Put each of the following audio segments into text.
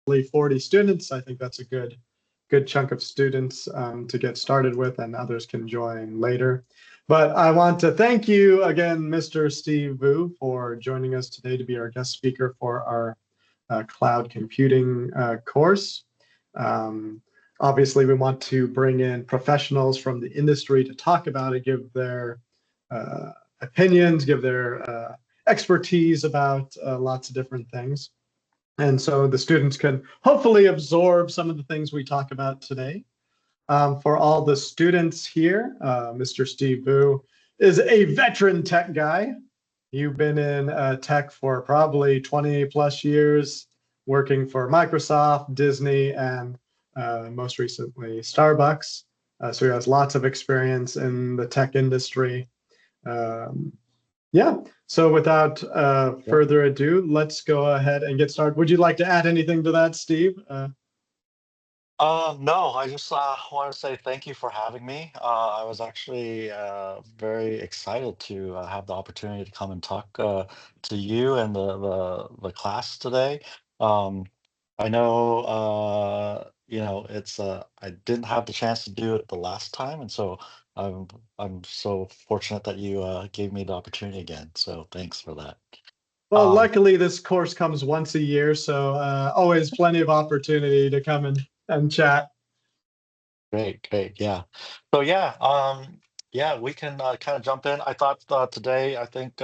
40 students. I think that's a good chunk of students to get started with, and others can join later. But I want to thank you again, Mr. Steve Vu, for joining us today to be our guest speaker for our cloud computing course. Um, Obviously, we want to bring in professionals from the industry to talk about it, give their uh, opinions, give their expertise about lots of different things. And so the students can hopefully absorb some of the things we talk about today. For all the students here, Mr. Steve Vu is a veteran tech guy. You've been in tech for probably 20 plus years, working for Microsoft, Disney, and most recently Starbucks. So he has lots of experience in the tech industry. Um, yeah. So without Yeah. further ado, let's go ahead and get started. Would you like to add anything to that, Steve? No, I just want to say thank you for having me. I was actually very excited to have the opportunity to come and talk to you and the class today. Um, I know it's I didn't have the chance to do it the last time, and so I'm I'm so fortunate that you gave me the opportunity again. So thanks for that. Well, Um, luckily this course comes once a year, so always plenty of opportunity to come and chat. Great, great. Yeah. So yeah, we can kind of jump in. I thought today, I think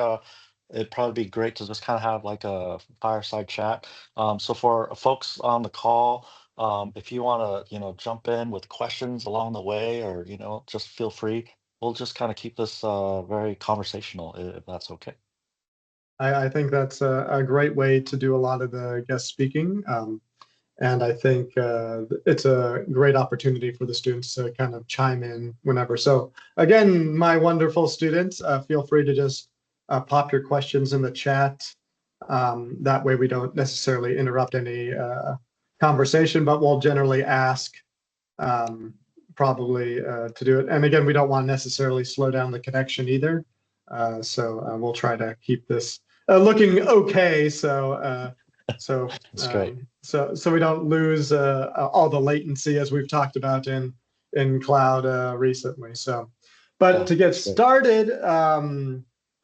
it'd probably be great to just kind of have like a fireside chat. So for folks on the call, if you want to, jump in with questions along the way, or just feel free. We'll just kind of keep this very conversational, if that's okay. I think that's a great way to do a lot of the guest speaking. And I think it's a great opportunity for the students to kind of chime in whenever. So again, my wonderful students, feel free to just pop your questions in the chat. That way we don't necessarily interrupt any conversation, but we'll generally ask um, probably to do it. And again, we don't want to necessarily slow down the connection either. So we'll try to keep this looking okay. So That's great. so we don't lose all the latency as we've talked about in cloud recently. So, but Yeah, to get that's great. started,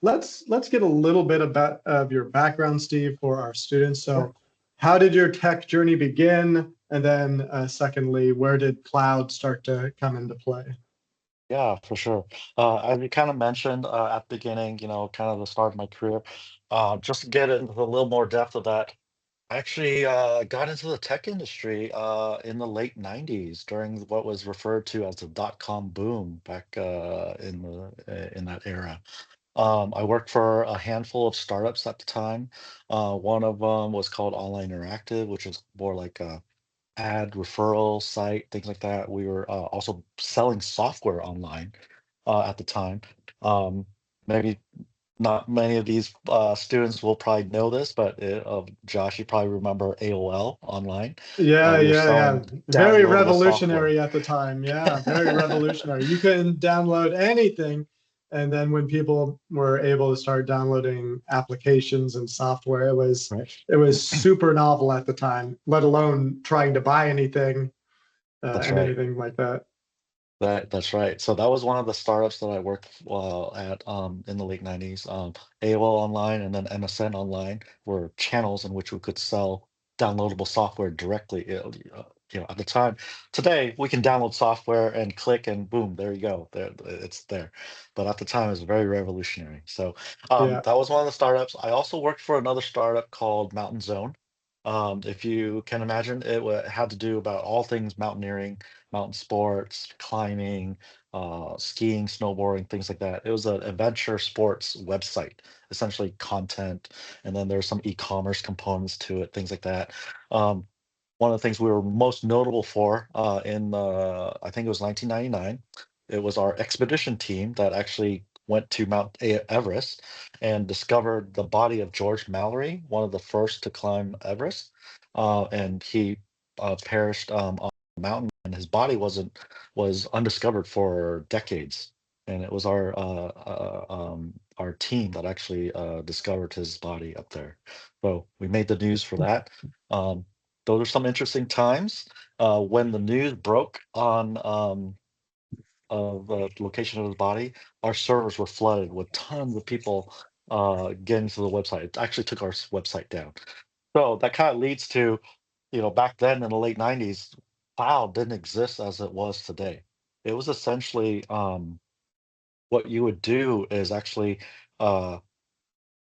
let's get a little bit about of your background, Steve, for our students. Yeah. So, how did your tech journey begin? And then, secondly, where did cloud start to come into play? Yeah, for sure. As you kind of mentioned at the beginning, kind of the start of my career, just to get into a little more depth of that, I actually got into the tech industry in the late 90s during what was referred to as the dot-com boom back in that era. I worked for a handful of startups at the time. One of them was called Online Interactive, which is more like a ad referral site, things like that. We were also selling software online at the time. Um, Maybe not many of these students will probably know this, but Josh, you probably remember AOL online. Yeah, We were yeah, yeah. selling Very downloadable software. revolutionary at the time. Yeah, very revolutionary. You can download anything. And then when people were able to start downloading applications and software, Right. it was super novel at the time, let alone trying to buy anything That's and right. anything like that. That's right. So that was one of the startups that I worked at in the late 90s. AOL Online and then MSN Online were channels in which we could sell downloadable software directly. At the time, today we can download software and click and boom, there you go. There, it's there. But at the time, it was very revolutionary. So Yeah. that was one of the startups. I also worked for another startup called Mountain Zone. If you can imagine, had to do about all things mountaineering, mountain sports, climbing, skiing, snowboarding, things like that. It was an adventure sports website, essentially content, and then there's some e-commerce components to it, things like that. Um, One of the things we were most notable for I think it was 1999, it was our expedition team that actually went to Everest and discovered the body of George Mallory, one of the first to climb Everest. And he perished on the mountain, and his body was undiscovered for decades. And it was our team that actually discovered his body up there. So we made the news for that. Um, those are some interesting times. When the news broke on of the location of his body, our servers were flooded with tons of people getting to the website. It actually took our website down. So that kind of leads to, back then in the late 90s, cloud didn't exist as it was today. It was essentially what you would do is actually uh,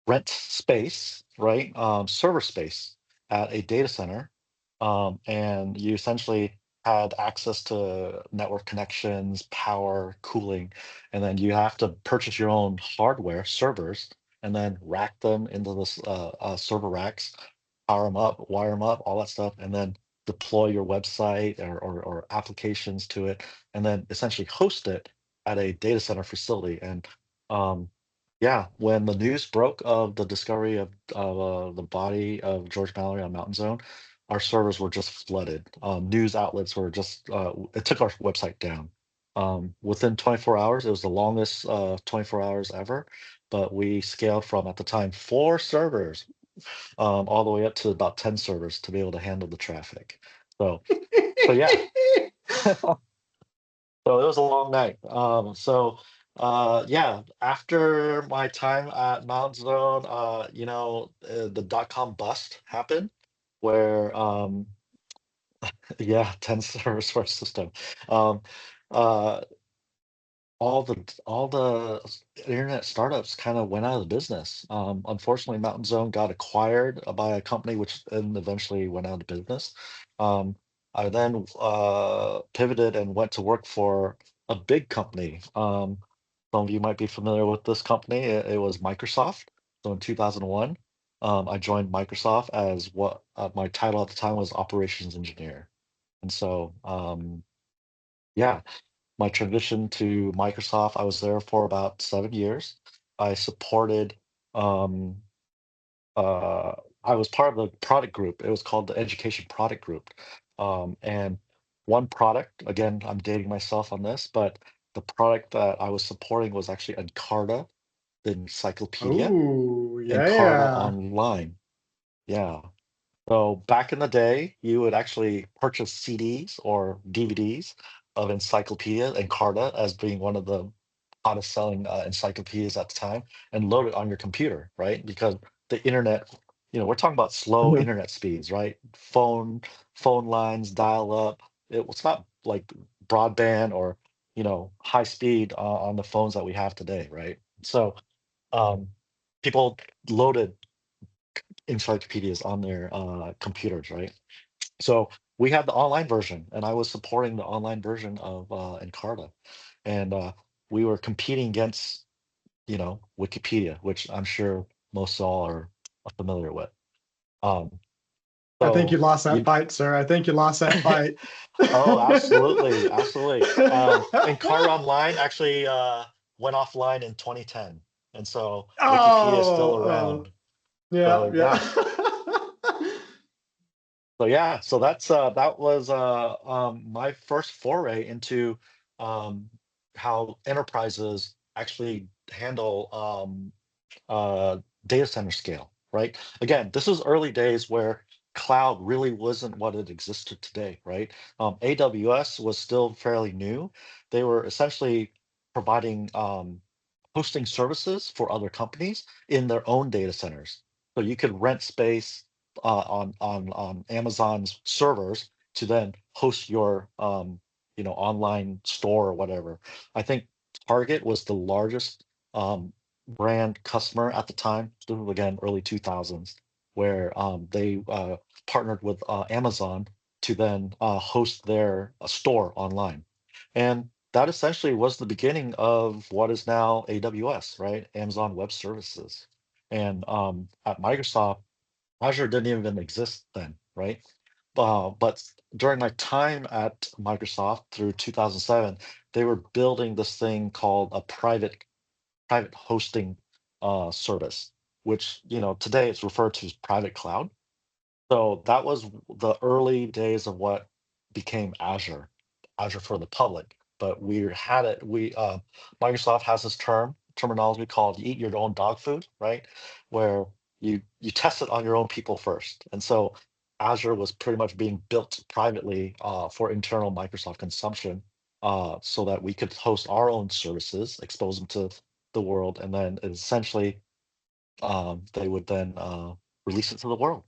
rent space, right? Server space at a data center. And you essentially had access to network connections, power, cooling, and then you have to purchase your own hardware servers and then rack them into the server racks, power them up, wire them up, all that stuff, and then deploy your website or applications to it, and then essentially host it at a data center facility. And um, yeah, when the news broke of the discovery of the body of George Mallory on Mountain Zone, our servers were just flooded. News outlets were just it took our website down. Within 24 hours, it was the longest 24 hours ever, but we scaled from at the time 4 servers all the way up to about 10 servers to be able to handle the traffic. So, so yeah, so it was a long night. Yeah, after my time at Mount Zone, the dot-com bust happened where, yeah, 10 servers for a system. Um, uh, all the internet startups kind of went out of business. Unfortunately, Mountain Zone got acquired by a company which then eventually went out of business. Um, I then pivoted and went to work for a big company. Some of you might be familiar with this company. It was Microsoft. So in 2001, I joined Microsoft as what my title at the time was operations engineer. And so, yeah, my transition to Microsoft, I was there for about 7 years. I supported, um, uh, I was part of the product group. It was called the Education Product Group. And one product, again, I'm dating myself on this, but the product that I was supporting was actually Encarta, the encyclopedia, Oh, Encarta yeah. Online. Yeah. So back in the day, you would actually purchase CDs or DVDs of Encyclopedia and Carta as being one of the hottest selling encyclopedias at the time and load it on your computer, right? Because the internet, we're talking about slow Mhm. internet speeds, right? Phone lines, dial up. It's not like broadband or, high speed on the phones that we have today, right? So um, people loaded encyclopedias on their computers, right? So we had the online version, and I was supporting the online version of Encarta, and we were competing against, Wikipedia, which I'm sure most all are familiar with. Um, I think you so lost that you, fight, sir. I think you lost that fight. oh, absolutely, absolutely. Encarta Online actually went offline in 2010, and so Wikipedia is still Oh, around. yeah, So yeah. yeah, so that was my first foray into um, how enterprises actually handle uh, data center scale, right? Again, this is early days where cloud really wasn't what it existed today, right? AWS was still fairly new. They were essentially providing hosting services for other companies in their own data centers. So you could rent space on Amazon's servers to then host your online store or whatever. I think Target was the largest brand customer at the time. This was again early 2000s, where they partnered with Amazon to then host their store online, and that essentially was the beginning of what is now AWS, right? Amazon Web Services. And at Microsoft, Azure didn't even exist then, right? But during my time at Microsoft through 2007, they were building this thing called a private hosting service, which today it's referred to as private cloud. So that was the early days of what became Azure, Azure for the public. But we had it. Microsoft has this terminology called "eat your own dog food," right? Where you test it on your own people first. And so Azure was pretty much being built privately for internal Microsoft consumption, so that we could host our own services, expose them to the world, and then essentially they would then release it to the world.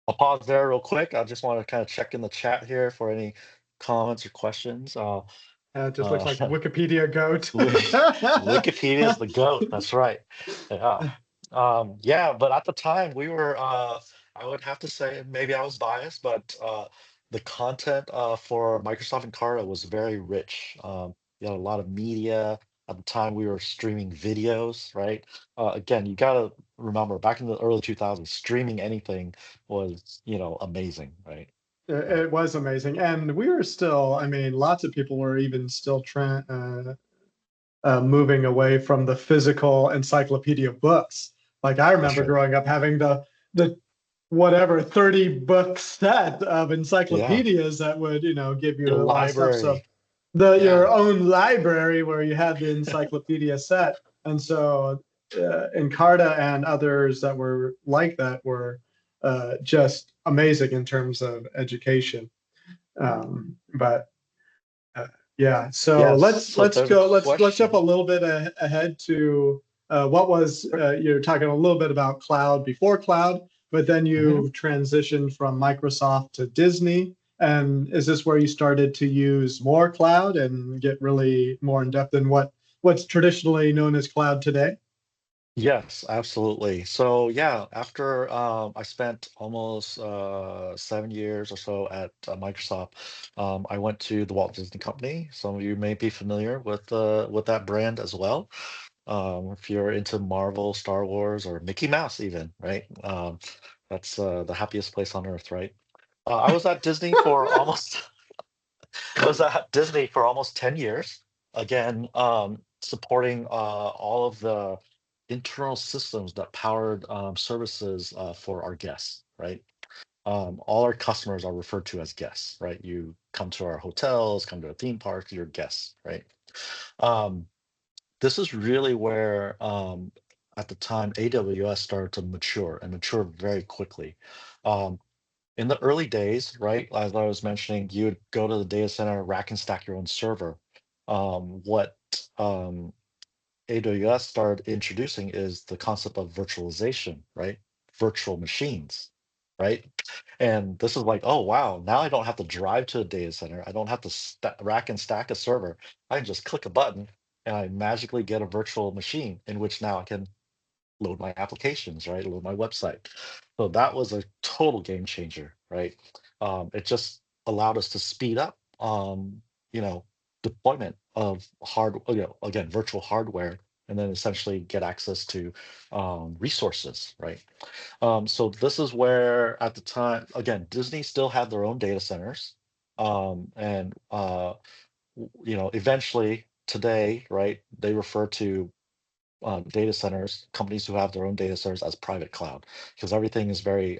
I'll pause there real quick. I just want to kind of check in the chat here for any comments or questions. It just looks Uh, like Wikipedia goat. Wikipedia is the goat. That's right. Yeah. Yeah, but at the time we were, I would have to say, maybe I was biased, but the content for Microsoft Encarta was very rich. You had a lot of media. At the time, we were streaming videos, right? Again, you got to remember back in the early 2000s, streaming anything was, amazing, right? Uh, It was amazing. And we were still, I mean, lots of people were even still moving away from the physical encyclopedia books. Like I that's remember right. growing up having the whatever 30 book set of Yeah. encyclopedias that would, give The you a lot of stuff. So library. the Yeah. your own library where you had the encyclopedia set. And so Encarta and others that were like that were just amazing in terms of education. But yeah, so Yes. let's So let's there's a go. Let's jump a question. little bit ahead to what was you're talking a little bit about cloud before cloud, but then Mhm. you transitioned from Microsoft to Disney. And is this where you started to use more cloud and get really more in depth in what's traditionally known as cloud today? Yes, absolutely. So yeah, after I spent almost 7 years or so at Microsoft, I went to the Walt Disney Company. Some of you may be familiar with that brand as well. If you're into Marvel, Star Wars, or Mickey Mouse, even, right? That's the happiest place on earth, right? I was at Disney for almost I was at Disney for almost 10 years. Again, supporting all of the internal systems that powered services for our guests, right? All our customers are referred to as guests, right? You come to our hotels, come to a theme park, you're guests, right? Um, this is really where, at the time, AWS started to mature and mature very quickly. Um, in the early days, right, as I was mentioning, you would go to the data center, rack and stack your own server. What AWS started introducing is the concept of virtualization, right? Virtual machines, right? And this is like, oh wow, now I don't have to drive to a data center. I don't have to rack and stack a server. I can just click a button and I magically get a virtual machine in which now I can load my applications, right? Load my website. So that was a total game changer, right? It just allowed us to speed up, you know, deployment of again, virtual hardware, and then essentially get access to resources, right? So this is where, at the time, again, Disney still had their own data centers, and eventually today, right? They refer to data centers, companies who have their own data centers as private cloud, because everything is very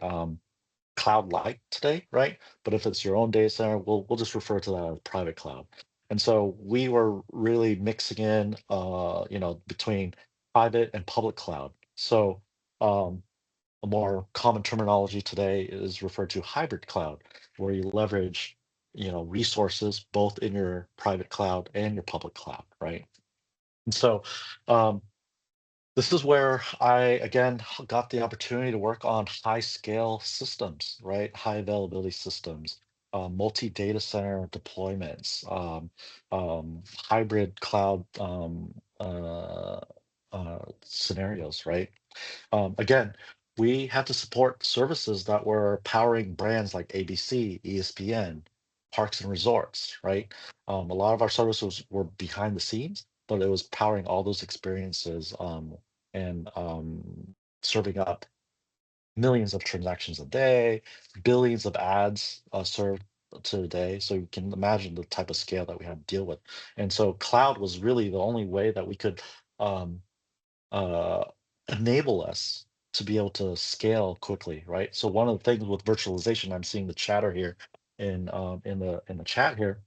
cloud-like today, right? But if it's your own data center, we'll just refer to that as private cloud. And so we were really mixing in, between private and public cloud. So um, a more common terminology today is referred to hybrid cloud, where you leverage, resources both in your private cloud and your public cloud, right? And so um, this is where I again got the opportunity to work on high scale systems, right? High availability systems, multi data center deployments, hybrid cloud scenarios, right? Again, we had to support services that were powering brands like ABC, ESPN, Parks and Resorts, right? A lot of our services were behind the scenes, but it was powering all those experiences, and serving up millions of transactions a day, billions of ads served to a day. So you can imagine the type of scale that we had to deal with. And so cloud was really the only way that we could um, uh, enable us to be able to scale quickly, right? So one of the things with virtualization, I'm seeing the chatter here in the chat here,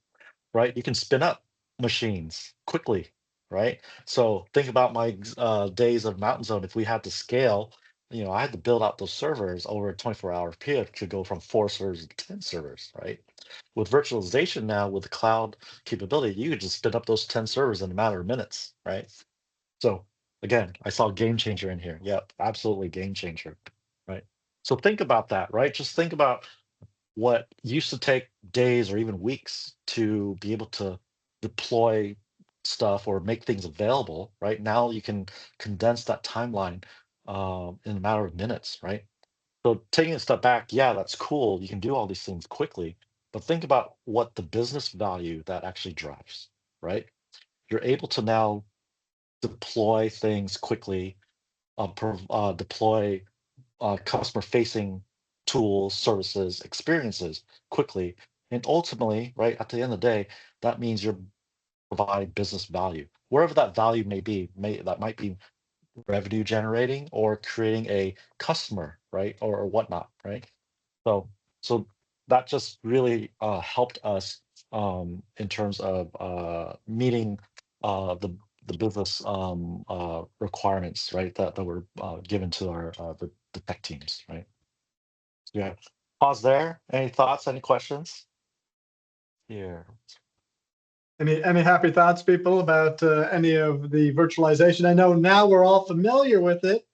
right? You can spin up machines quickly, right? So think about my days of Mountain Zone. If we had to scale, I had to build out those servers over a 24-hour period to go from 4 servers to 10 servers, right? With virtualization now, with the cloud capability, you could just spin up those 10 servers in a matter of minutes, right? So again, I saw game changer in here. Yep, absolutely game changer, right? So think about that, right? Just think about what used to take days or even weeks to be able to deploy stuff or make things available, right? Now you can condense that timeline in a matter of minutes, right? So taking a step back, yeah, that's cool. You can do all these things quickly, but think about what the business value that actually drives, right? You're able to now deploy things quickly, deploy customer facing tools, services, experiences quickly. And ultimately, right, at the end of the day, that means you're providing business value. Wherever that value may be, that might be revenue generating or creating a customer, right? Or whatnot, right? So so that just really helped us in terms of meeting the business requirements, right? That were given to the tech teams, right? Yeah. Pause there. Any thoughts? Any questions? Here. Any happy thoughts, people, about any of the virtualization? I know now we're all familiar with it.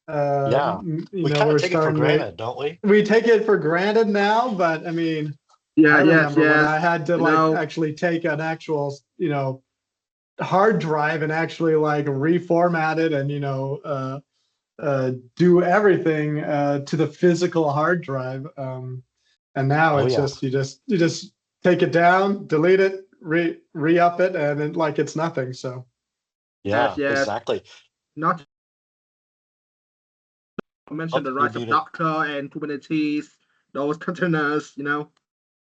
Yeah. We kind of We're take it for starting to granted, don't we? we take it for granted now, but I mean, I Yeah, yes, remember when yes. I had to You like know, actually take an actual, hard drive and actually like reformat it and do everything to the physical hard drive. And now Oh it's yeah. just you just take it down, delete it, re-up it, and like it's nothing. So yes, Yeah, yes. exactly. Not to mention Oh, the you're rise of muted. Docker and Kubernetes, those containers.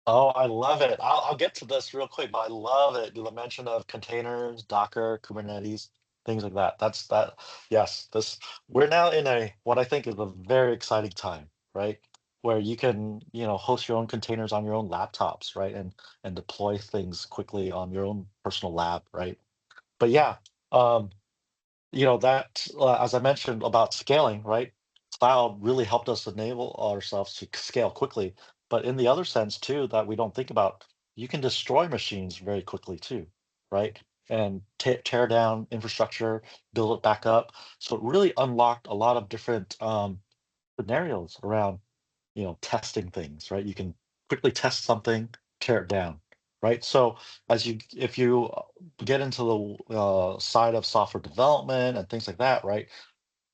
Oh, I love it. I'll get to this real quick, but I love it. The mention of containers, Docker, Kubernetes, things like that. That's that. Yes, this we're now in a what I think is a very exciting time, right? Where you can, host your own containers on your own laptops, right? And deploy things quickly on your own personal lab, right? But yeah, um, that as I mentioned about scaling, right? Cloud really helped us enable ourselves to scale quickly. But in the other sense too, that we don't think about, you can destroy machines very quickly too, right? And tear down infrastructure, build it back up. So it really unlocked a lot of different scenarios around testing things, right? You can quickly test something, tear it down, right? So if you get into the side of software development and things like that, right?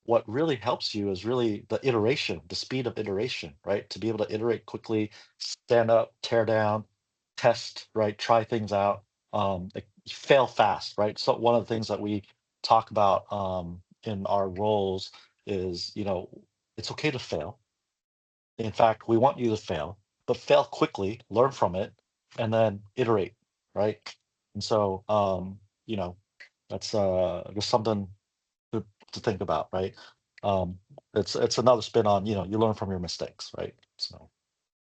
What really helps you is really the iteration, the speed of iteration, right? To be able to iterate quickly, stand up, tear down, test, right? Try things out, fail fast, right? So one of the things that we talk about in our roles is, it's okay to fail. In fact, we want you to fail, but fail quickly, learn from it, and then iterate, right? And so, that's just something to think about, right? Um, it's another spin on, you learn from your mistakes, right? So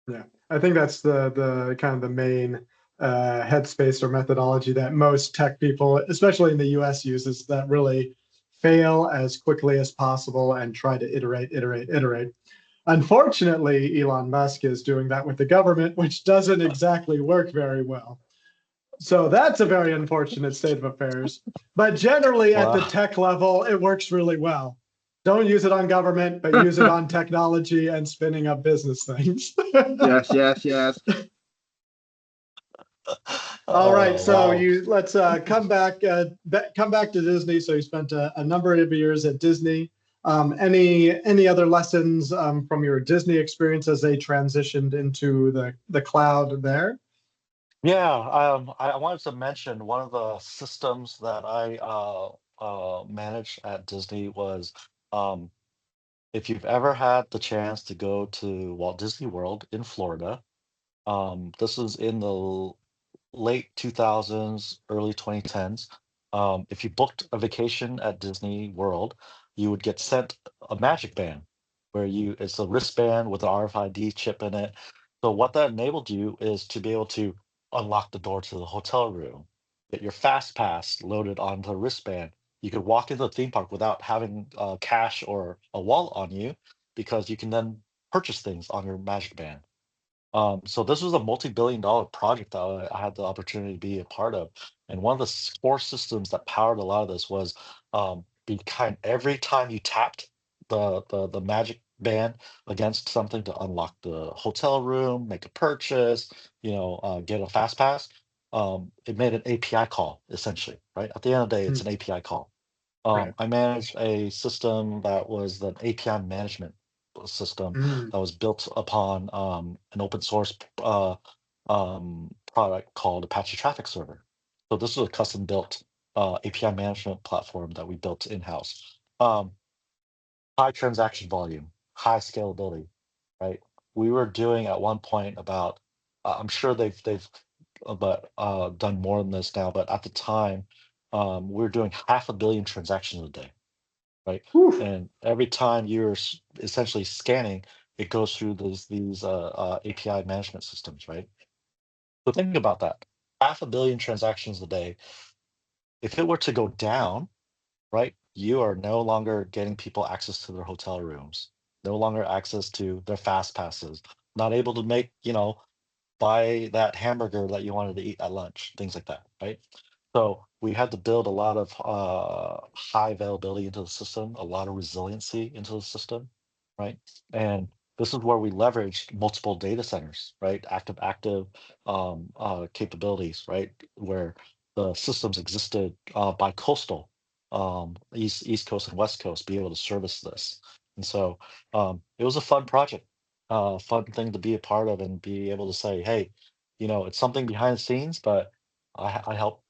yeah, I think that's the kind of the main headspace or methodology that most tech people, especially in the US, uses, that really fail as quickly as possible and try to iterate. Unfortunately, Elon Musk is doing that with the government, which doesn't exactly work very well. So that's a very unfortunate state of affairs. But generally, at the well, tech level, it works really well. Don't use it on government, but use it on technology and spinning up business things. Yes, yes, yes. All right, oh so wow. you let's come back to Disney. So you spent a number of years at Disney. Any other lessons from your Disney experience as they transitioned into the cloud there? Yeah, I wanted to mention one of the systems that I managed at Disney was um, if you've ever had the chance to go to Walt Disney World in Florida, this was in the late 2000s, early 2010s. If you booked a vacation at Disney World, you would get sent a Magic Band, where it's a wristband with an RFID chip in it. So what that enabled you is to be able to unlock the door to the hotel room, get your fast pass loaded onto the wristband, You could walk into the theme park without having cash or a wallet on you because you can then purchase things on your Magic Band. So this was a multi-billion-dollar project that I had the opportunity to be a part of. And one of the core systems that powered a lot of this was behind every time you tapped the Magic Band against something to unlock the hotel room, make a purchase, get a fast pass. It made an API call essentially, right? At the end of the day, it's Hmm. an API call. Right. I managed a system that was the API management system Mm. that was built upon an open source product called Apache Traffic Server. So this was a custom built API management platform that we built in-house. High transaction volume, high scalability, right? We were doing at one point about, I'm sure they've but done more than this now, but at the time, we were doing 500 million transactions a day, right? Whew. And every time you're essentially scanning, it goes through these API management systems, right? So think about that. 500 million transactions a day. If it were to go down, right, you are no longer getting people access to their hotel rooms, no longer access to their fast passes, not able to make, buy that hamburger that you wanted to eat at lunch, things like that, right? So we had to build a lot of high availability into the system, a lot of resiliency into the system, right? And this is where we leveraged multiple data centers, right? Active capabilities, right? Where the systems existed by coastal, East Coast and West Coast, be able to service this. And so it was a fun project, fun thing to be a part of and be able to say, hey, it's something behind the scenes, but I help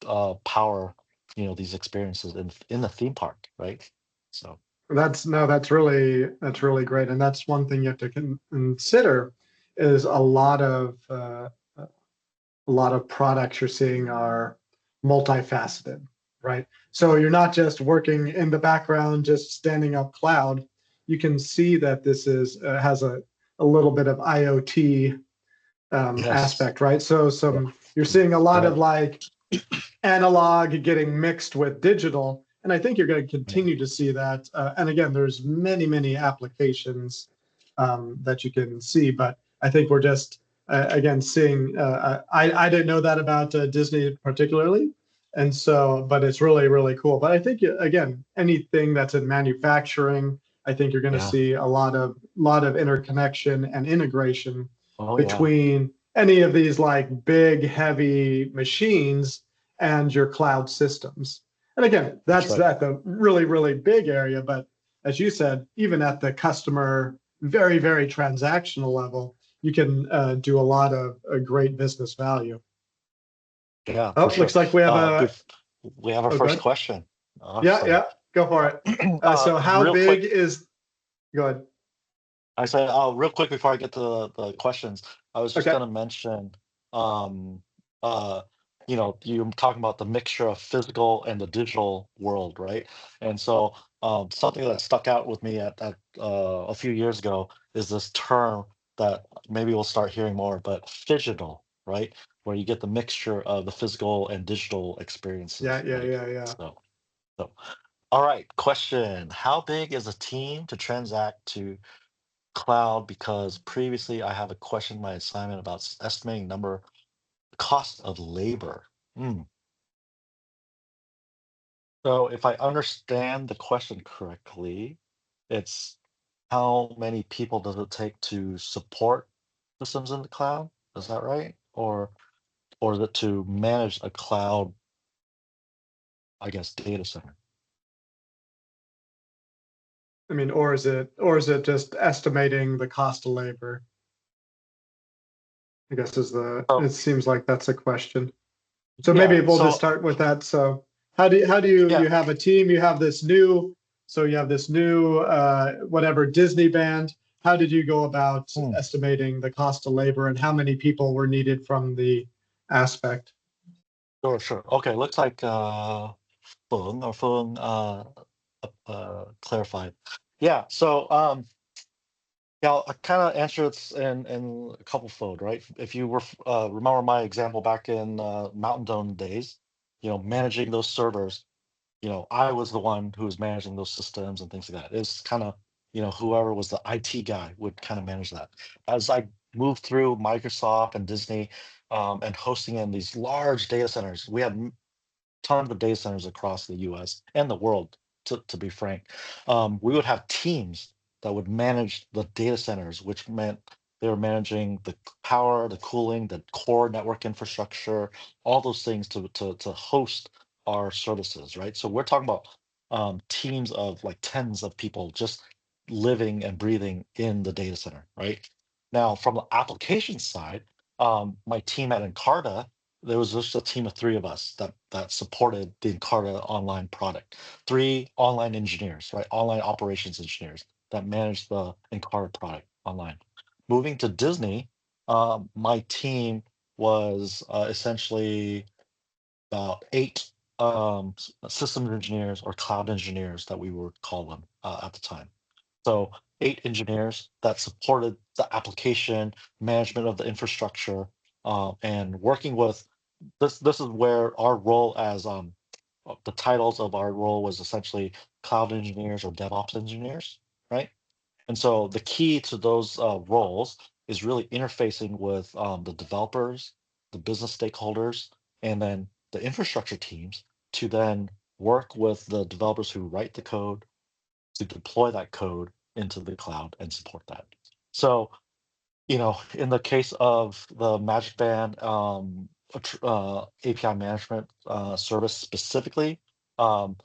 power these experiences in the theme park, right? So That's really great, and that's one thing you have to consider is a lot of products you're seeing are multifaceted, right? So you're not just working in the background, just standing up cloud. You can see that this is has a little bit of IoT yes, aspect, right? So yeah, you're seeing a lot of right, like analog getting mixed with digital, and I think you're going to yeah, continue to see that. And again, there's many applications that you can see, but I think we're just again seeing. I didn't know that about Disney particularly, and so but it's really cool. But I think again, anything that's in manufacturing, I think you're going to yeah. see a lot of interconnection and integration Oh yeah, between any of these like big heavy machines and your cloud systems. And again, that's that's right. at the really big area. But as you said, even at the customer, very transactional level, you can do a lot of great business value. Yeah, for Oh, sure. looks like we have a, We have our oh, first good. question. Yeah, Awesome. go for it. So how Real big quick, is, go ahead. I say, real quick before I get to the questions, I was just Okay. gonna mention, um, uh, you're talking about the mixture of physical and the digital world, right? And so, something that stuck out with me at a few years ago is this term that maybe we'll start hearing more, but phygital, right? Where you get the mixture of the physical and digital Yeah, experiences, yeah, right? yeah, yeah. So, all right, question. How big is a team to transact to cloud? Because previously I have a question in my assignment about estimating cost of labor. Hmm. So if I understand the question correctly, it's how many people does it take to support systems in the cloud? Is that right? Or is it to manage a cloud, I guess, data center? I mean, or is it just estimating the cost of labor? I guess it So seems like that's a question. So maybe yeah, we'll just so start with that. So how do you yeah. you have a team, you have this new whatever Disney band. How did you go about Hmm. estimating the cost of labor and how many people were needed from the aspect? Sure, sure. Okay, looks like Phương clarified. Yeah, so yeah, I'll kind of answer it in a couple fold, right? If you remember my example back in Mountain Dome days, managing those servers, I was the one who was managing those systems and things like that. It's kind of, whoever was the IT guy would kind of manage that. As I moved through Microsoft and Disney, and hosting in these large data centers, we had tons of data centers across the US and the world, to be frank. We would have teams that would manage the data centers, which meant they were managing the power, the cooling, the core network infrastructure, all those things to host our services, right? So we're talking about teams of like tens of people just living and breathing in the data center, right? Now, from the application side, my team at Encarta, there was just a team of three of us that supported the Encarta online product. Three online engineers, right? Online operations engineers that managed the Encarta product online. Moving to Disney, my team was essentially about eight systems engineers or cloud engineers that we would call them at the time. So eight engineers that supported the application management of the infrastructure, and working with this is where our role as the titles of our role was essentially cloud engineers or DevOps engineers, right? And so the key to those roles is really interfacing with the developers, the business stakeholders, and then the infrastructure teams to then work with the developers who write the code to deploy that code into the cloud and support that. So, in the case of the Magic Band API management service specifically, um,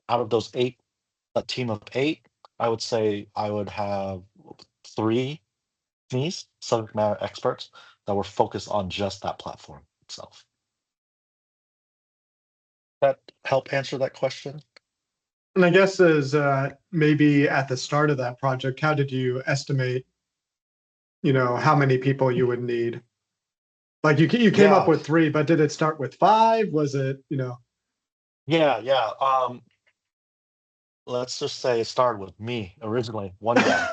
out of those eight, a team of eight, I would say I would have three SMEs, subject matter experts, that were focused on just that platform itself. That help answer that question? And I guess as maybe at the start of that project, how did you estimate, how many people you would need? Like you came up Yeah, with three, but did it start with five? Was it, yeah. Let's just say it started with me originally, one guy.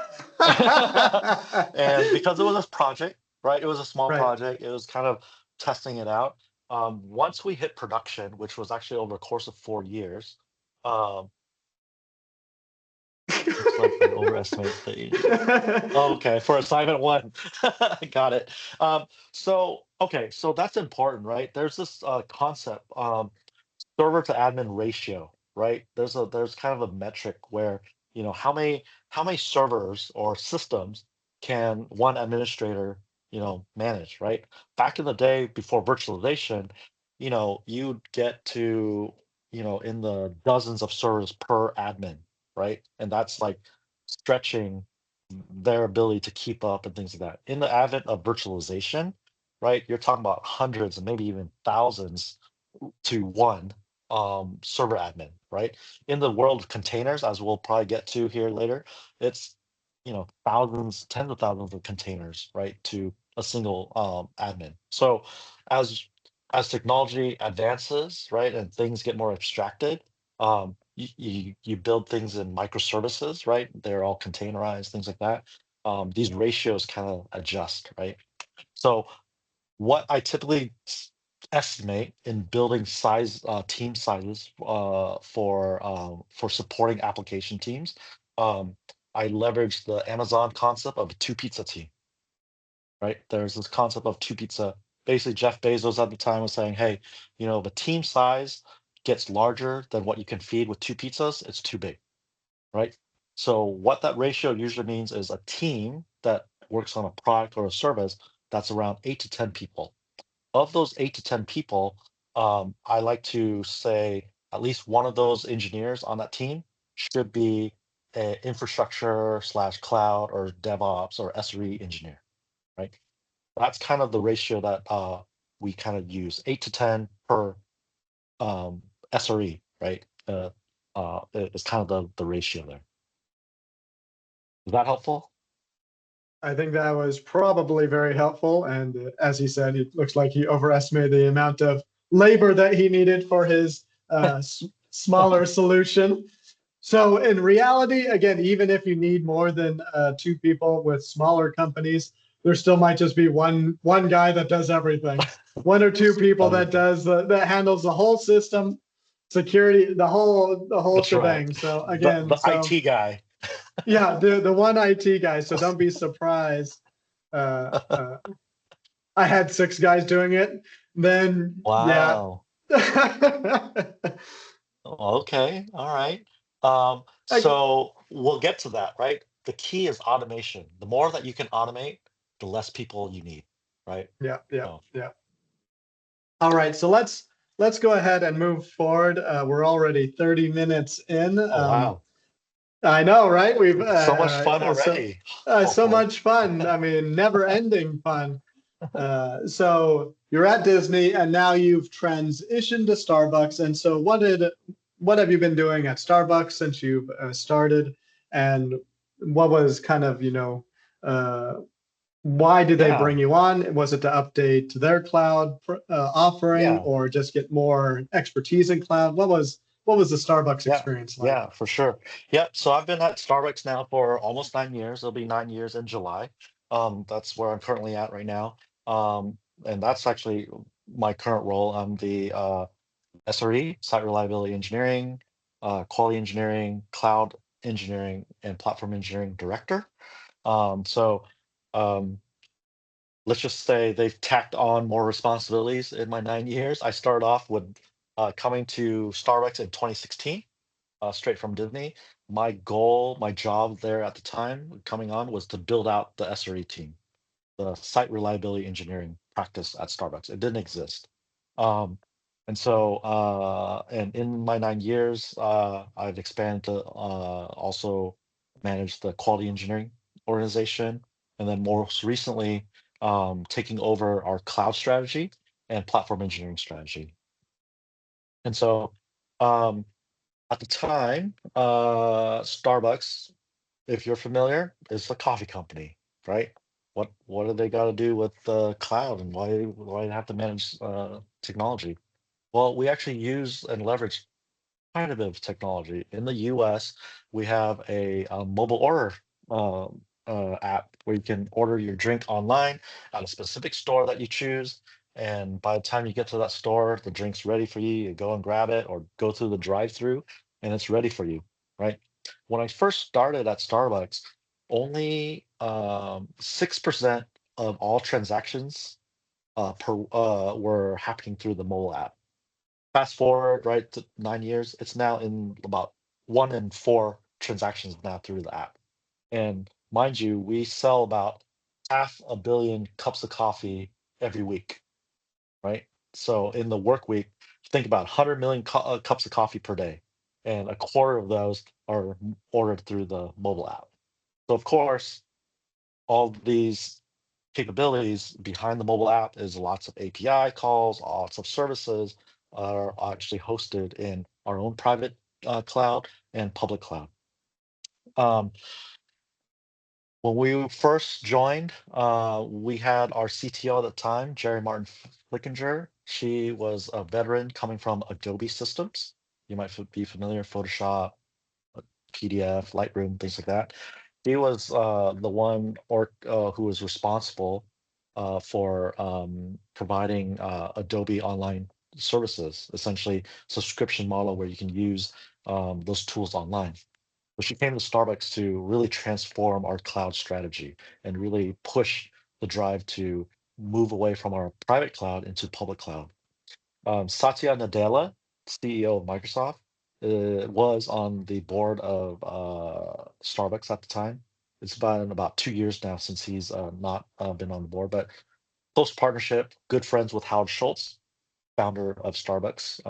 And because it was a project, right? It was a small Right. project. It was kind of testing it out. Once we hit production, which was actually over a course of 4 years, um, looks like I overestimate the. Oh, okay, for assignment one. Got it. So that's important, right? There's this concept, server to admin ratio, right? There's kind of a metric where, how many servers or systems can one administrator, manage, right? Back in the day before virtualization, you'd get to, in the dozens of servers per admin, right? And that's like stretching their ability to keep up and things like that. In the advent of virtualization, right, you're talking about hundreds and maybe even thousands to one server admin, right? In the world of containers, as we'll probably get to here later, it's thousands, tens of thousands of containers, right, to a single admin. So as as technology advances, right, and things get more abstracted, you build things in microservices, right? They're all containerized, things like that. These ratios kind of adjust, right? So what I typically estimate in building team sizes for supporting application teams, um, I leverage the Amazon concept of a two pizza team, right? There's this concept of two pizza. Basically, Jeff Bezos at the time was saying, hey, if a team size gets larger than what you can feed with two pizzas, it's too big, right? So what that ratio usually means is a team that works on a product or a service that's around 8 to 10 people. Of those 8 to 10 people, I like to say at least one of those engineers on that team should be an infrastructure slash cloud or DevOps or SRE engineer, right? That's kind of the ratio that we kind of use, 8 to 10 per SRE, right? It's kind of the ratio there. Is that helpful? I think that was probably very helpful. And as he said, it looks like he overestimated the amount of labor that he needed for his smaller solution. So in reality, again, even if you need more than two people with smaller companies, there still might just be one guy that does everything, one or two people that handles the whole system. security, the whole That's right. shebang. So The again, so IT guy. yeah, the one IT guy. So don't be surprised. Uh, I had 6 guys doing it. Then yeah. Wow. Okay. All right. I, So we'll get to that, right? The key is automation. The more that you can automate, the less people you need, right? yeah, yeah, So, yeah. All right, so let's go ahead and move forward. We're already 30 minutes in. oh wow. I know, right? We've So much fun already. so Hopefully. much fun. I mean, never-ending fun. So you're at Disney, and now you've transitioned to Starbucks. And so, what have you been doing at Starbucks since you've started? And what was kind of, uh, why did they Yeah. bring you on? Was it to update their cloud offering, Yeah. or just get more expertise in cloud? What was the Starbucks Yeah. experience like? Yeah, for sure. Yep. So I've been at Starbucks now for almost 9 years. It'll be 9 years in July. That's where I'm currently at right now. And that's actually my current role. I'm the SRE, Site Reliability Engineering, Quality Engineering, Cloud Engineering, and Platform Engineering Director. So um, let's just say they've tacked on more responsibilities in my 9 years. I started off with coming to Starbucks in 2016, straight from Disney. My goal, my job there at the time coming on was to build out the SRE team, the Site Reliability Engineering practice at Starbucks. It didn't exist. Um, and in my 9 years, I've expanded to also manage the quality engineering organization, and then most recently, taking over our cloud strategy and platform engineering strategy. And so, um, at the time, Starbucks, if you're familiar, is a coffee company, right? What do they got to do with the cloud, and why have to manage technology? Well, we actually use and leverage quite a bit of technology. In the US, we have a mobile order app where you can order your drink online at a specific store that you choose. And by the time you get to that store, the drink's ready for you. You go and grab it or go through the drive-through and it's ready for you, right? When I first started at Starbucks, only 6% of all transactions were happening through the mobile app. Fast forward, right, to 9 years, it's now in about 1 in 4 transactions now through the app. And mind you, we sell about 500 million cups of coffee every week, right? So in the work week, think about 100 million cups of coffee per day, and a quarter of those are ordered through the mobile app. So of course, all these capabilities behind the mobile app is lots of API calls, lots of services are actually hosted in our own private cloud and public cloud. Um, when we first joined, we had our CTO at the time, Jerry Martin Flickinger. She was a veteran coming from Adobe Systems. You might be familiar, Photoshop, PDF, Lightroom, things like that. He was the one who was responsible for providing Adobe online services, essentially subscription model where you can use those tools online. So she came to Starbucks to really transform our cloud strategy and really push the drive to move away from our private cloud into public cloud. Satya Nadella, CEO of Microsoft, was on the board of Starbucks at the time. It's been about 2 years now since he's not been on the board, but close partnership, good friends with Howard Schultz, founder of Starbucks.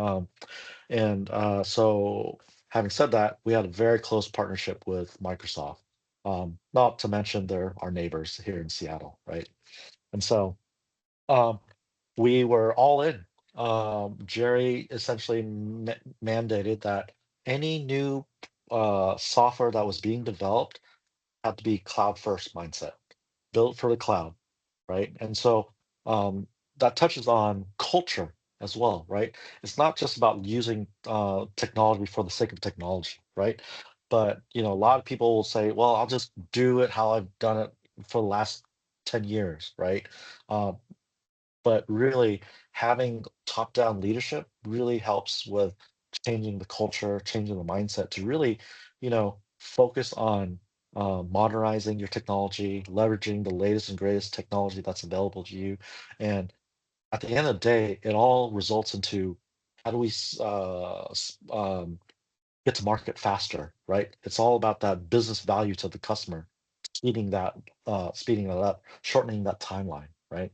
So, having said that, we had a very close partnership with Microsoft. Not to mention they're our neighbors here in Seattle, right? And so, um, we were all in. Jerry essentially mandated that any new software that was being developed had to be cloud first mindset, built for the cloud, right? And so that touches on culture as well, right? It's not just about using technology for the sake of technology, right? But a lot of people will say, "Well, I'll just do it how I've done it for the last 10 years," right? Uh, but really having top-down leadership really helps with changing the culture, changing the mindset to really, focus on modernizing your technology, leveraging the latest and greatest technology that's available to you. And at the end of the day, it all results into how do we get to market faster, right? It's all about that business value to the customer, speeding that up, shortening that timeline, right?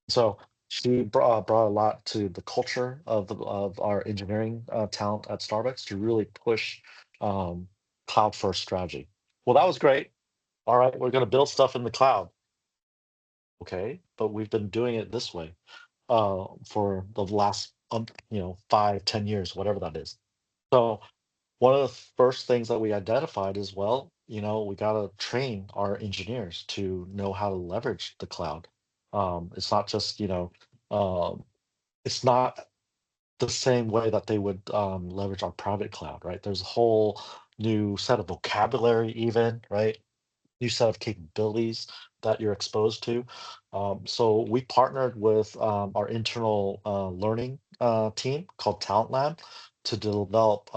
So she brought a lot to the culture of our engineering talent at Starbucks to really push um, cloud first strategy. Well, that was great. All right, we're going to build stuff in the cloud. Okay, but we've been doing it this way for the last 5, 10 years, whatever that is. So one of the first things that we identified is, well, we got to train our engineers to know how to leverage the cloud. It's not just, um, it's not the same way that they would leverage our private cloud, right? There's a whole new set of vocabulary, even, right? New set of capabilities that you're exposed to. So we partnered with our internal learning team called Talent Lab to develop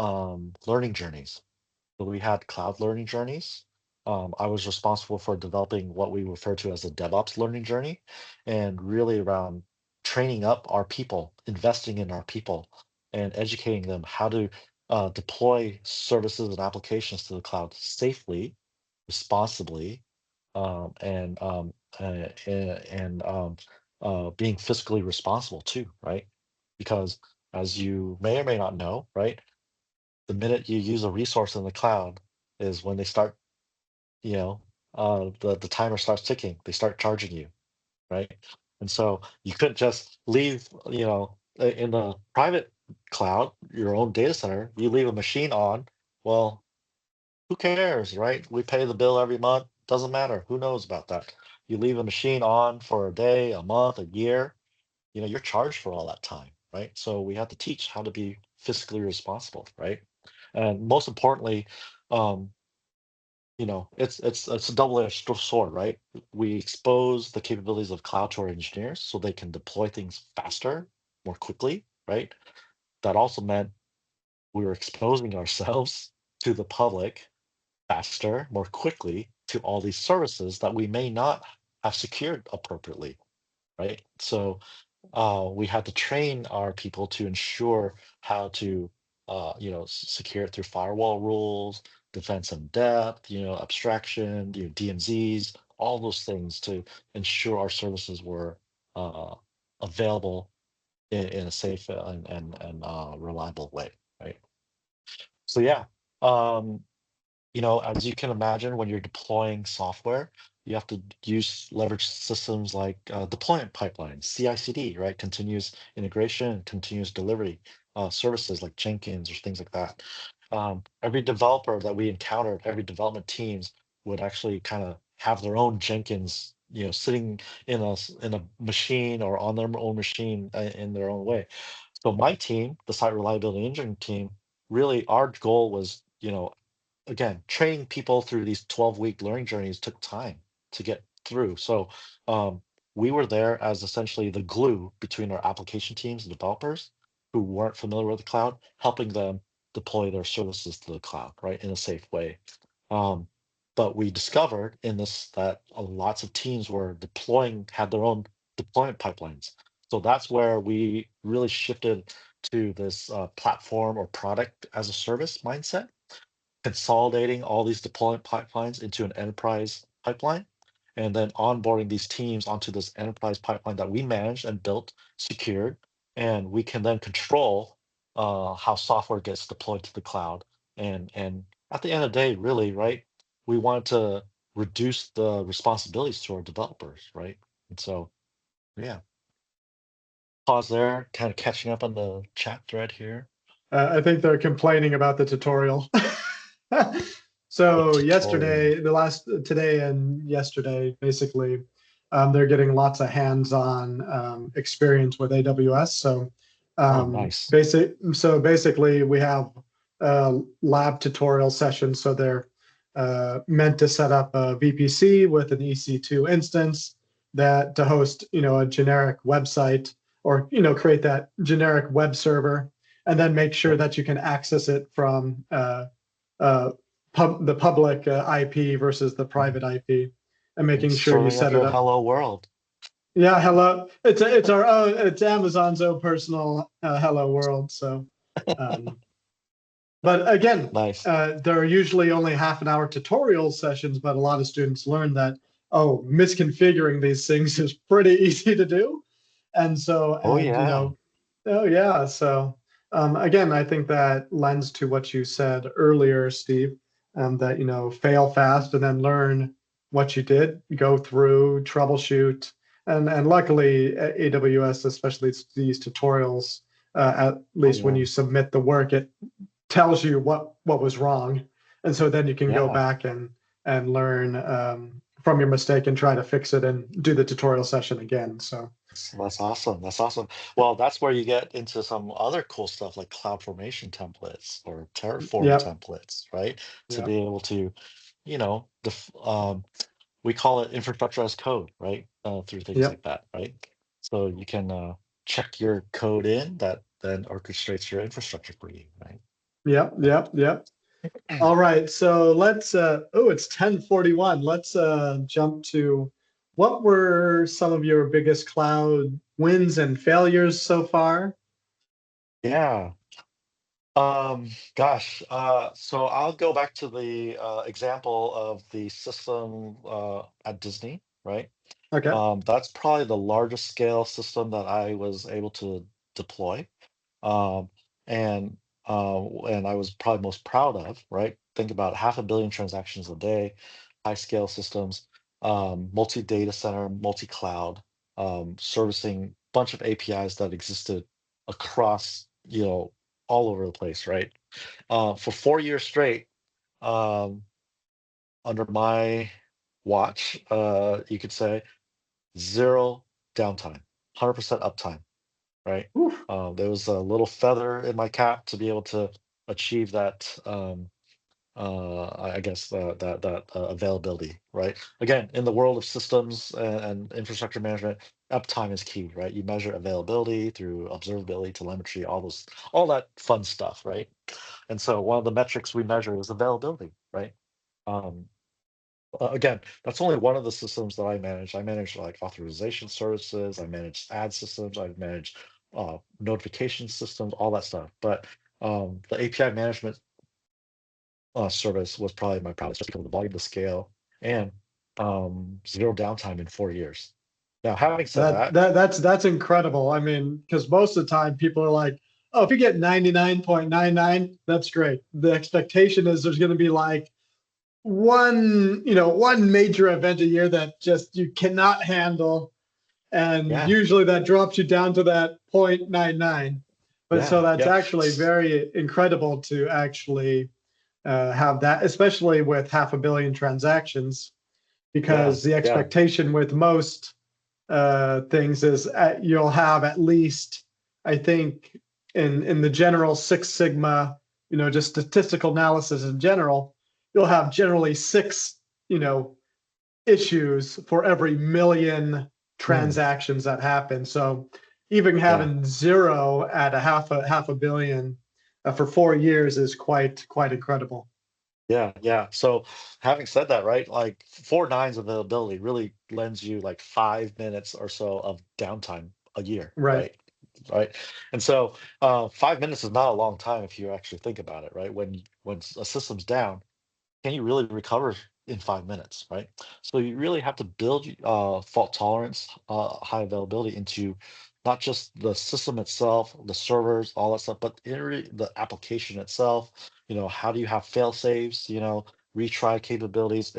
learning journeys. So we had cloud learning journeys. I was responsible for developing what we refer to as a DevOps learning journey, and really around training up our people, investing in our people, and educating them how to deploy services and applications to the cloud safely, responsibly, and being fiscally responsible too, right? Because as you may or may not know, right, the minute you use a resource in the cloud is when they start, the timer starts ticking. They start charging you, right? And so you couldn't just leave, in the private cloud, your own data center, you leave a machine on. Well, who cares, right? We pay the bill every month. Doesn't matter. Who knows about that? You leave a machine on for a day, a month, a year, you're charged for all that time, right? So we have to teach how to be fiscally responsible, right? And most importantly, um, it's a double-edged sword, right? We expose the capabilities of cloud to our engineers so they can deploy things faster, more quickly, right? That also meant we were exposing ourselves to the public faster, more quickly to all these services that we may not have secured appropriately, right? So we had to train our people to ensure how to, secure it through firewall rules, defense in depth, abstraction, DMZs, all those things to ensure our services were uh, available in a safe and reliable way, right? So yeah, um, as you can imagine, when you're deploying software, you have to leverage systems like deployment pipelines, CI/CD, right? Continuous integration, continuous delivery services like Jenkins or things like that. Every developer that we encountered, every development teams would actually kind of have their own Jenkins, sitting in a machine or on their own machine in their own way. So my team, the site reliability engineering team, really our goal was, again, training people through these 12-week learning journeys took time to get through. So um, we were there as essentially the glue between our application teams and developers who weren't familiar with the cloud, helping them deploy their services to the cloud, right, in a safe way. Um, but we discovered in this that lots of teams had their own deployment pipelines. So that's where we really shifted to this platform or product as a service mindset, consolidating all these deployment pipelines into an enterprise pipeline, and then onboarding these teams onto this enterprise pipeline that we managed and built, secured, and we can then control how software gets deployed to the cloud. And at the end of the day, really, right, we want to reduce the responsibilities to our developers, right? And so, yeah, pause there, kind of catching up on the chat thread here. I think they're complaining about the tutorial. The So tutorial. today and yesterday, basically, they're getting lots of hands-on experience with AWS. So Oh, nice. basically, we have lab tutorial sessions. So they're meant to set up a VPC with an EC2 instance that to host, a generic website or create that generic web server and then make sure Yep. that you can access it from the public IP versus the private IP, and making It's sure you serving up set it your up. hello world. Yeah, hello. It's our own. It's Amazon's own personal hello world. So, um, but again, Nice. there are usually only half an hour tutorial sessions, but a lot of students learn that, oh, misconfiguring these things is pretty easy to do. And so, Oh and yeah. oh yeah. So again, I think that lends to what you said earlier, Steve, that, fail fast and then learn what you did, go through, troubleshoot. And luckily, AWS, especially these tutorials, at Oh least when yeah. you submit the work, it tells you what was wrong, and so then you can go Yeah. back and learn from your mistake and try to fix it and do the tutorial session again. So That's awesome. That's awesome. Well, that's where you get into some other cool stuff like CloudFormation templates or Terraform yep, templates, right? To yep, be able to, we call it infrastructure as code, right? Through things yep, like that, right? So you can check your code in that then orchestrates your infrastructure for you, right? yep, yep, yep. All right, so let's oh, it's 10:41. Let's jump to what were some of your biggest cloud wins and failures so far? Yeah. Gosh, so I'll go back to the example of the system at Disney, right? Okay. That's probably the largest scale system that I was able to deploy. Um, and and I was probably most proud of, right? Think about 500 million transactions a day, high scale systems, multi data center, multi cloud, servicing bunch of APIs that existed across, all over the place, right? For 4 years straight, um, under my watch, you could say zero downtime, 100% uptime, right? Oof. There was a little feather in my cap to be able to achieve that. I guess that availability, right? Again, in the world of systems and infrastructure management, uptime is key, right? You measure availability through observability, telemetry, all that fun stuff, right? And so one of the metrics we measure is availability, right? Um, again, that's only one of the systems that I manage. I manage like authorization services, I manage ad systems, I manage notification systems, all that stuff. But the API management service was probably my proudest just because of the volume, the scale, and zero downtime in 4 years. Now, having said that, That's incredible. I mean, because most of the time people are like, oh, if you get 99.99, that's great. The expectation is there's going to be like one major event a year that just you cannot handle. And yeah, usually that drops you down to that 0.99. But so yeah, that's yeah, actually very incredible to actually have that, especially with 500 million transactions, yeah, because the yeah, expectation with most things is you'll have at least, I think, in the general Six Sigma, just statistical analysis in general, you'll have generally six, you know, issues for every million mm, transactions that happen. So even yeah. having zero at a half a billion for 4 years is quite incredible. Yeah, yeah. So having said that, right, like 4 nines availability really lends you like 5 minutes or so of downtime a year, Right. right? Right. And so 5 minutes is not a long time if you actually think about it, right? When a system's down, can you really recover in 5 minutes, right? So you really have to build fault tolerance, high availability into not just the system itself, the servers, all that stuff, but the application itself. How do you have fail safes? Retry capabilities.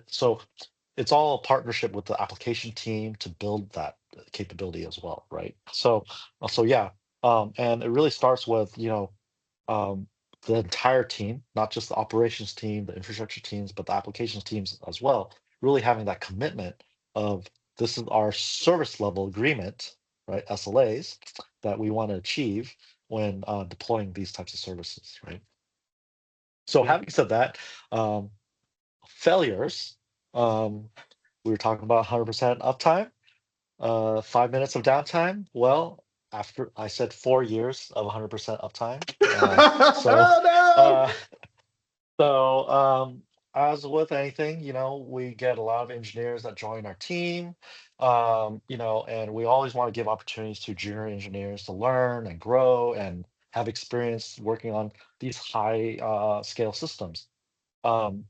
So it's all a partnership with the application team to build that capability as well, right? So yeah, and it really starts with um, the entire team, not just the operations team, the infrastructure teams, but the applications teams as well, really having that commitment of this is our service level agreement, right? SLAs that we want to achieve when deploying these types of services, right? So Yeah. having said that, um, failures, we were talking about 100% uptime, 5 minutes of downtime. Well, after I said 4 years of 100% uptime. So, Oh uh, so, as with anything, we get a lot of engineers that join our team, and we always want to give opportunities to junior engineers to learn and grow and have experience working on these high scale systems. Um,